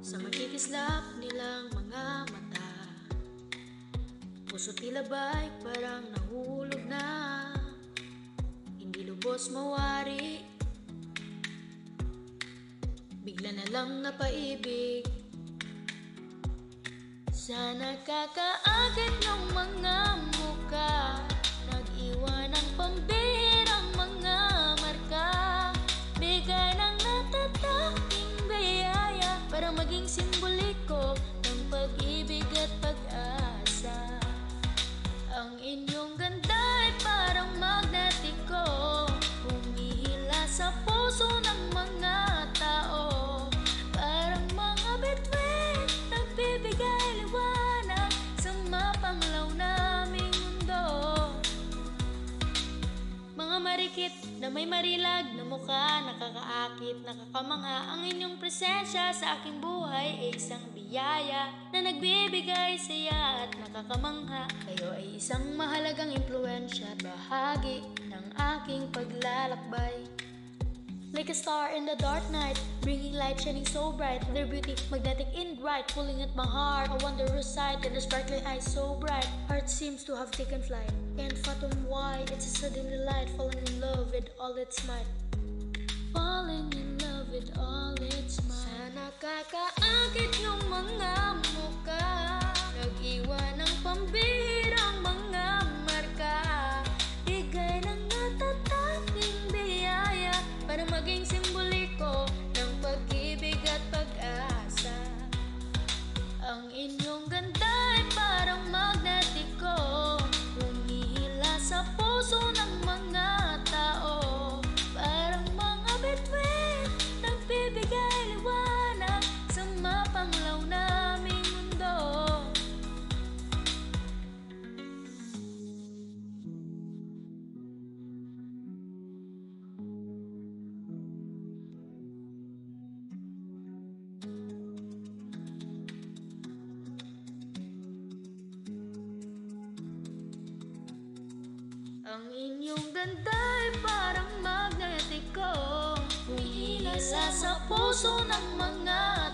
Sa magkikislap nilang mga mata, puso tilabay parang nahulog na, hindi lubos mawari, bigla na lang napaibig. Sa nakakaakit ng mga muka, nag-iwan ng pambihirang mga marka, bigay ng natataking biyaya para maging simboliko ng pag-ibig at pag-asa. Ang inyong ganda ay parang magnetiko, humihila sa puso ng mga tao, parang mga bituin, nagbibigay liwanag sa mapanglaw naming mundo. Mga marikit na may marilag na mukha, nakakaakit, nakakamangha. Ang inyong presensya sa aking buhay ay isang biyaya na nagbibigay saya at nakakamangha. Kayo ay isang mahalagang impluwensya at bahagi ng aking paglalakbay. Like a star in the dark night, bringing light shining so bright. Their beauty magnetic and bright, pulling at my heart, a wondrous sight. And the sparkling eyes so bright, heart seems to have taken flight. Can't fathom why, it's a sudden delight, falling in love with all its might. Falling in love with all its might. Sa nakakaakit ng mga muka, nag-iwan ng pambihirang mga marka, bigay ng natataking biyaya para maging simboliko ng pag-ibig at pag-asa. Ang inyong ganda ay parang magnetiko, humihila sa puso ng mga tao, parang mga bituin, nagbibigay liwanag sa mapanglaw naming mundo. Ang inyong ganda ay parang magnetiko, humihila sa puso ng mga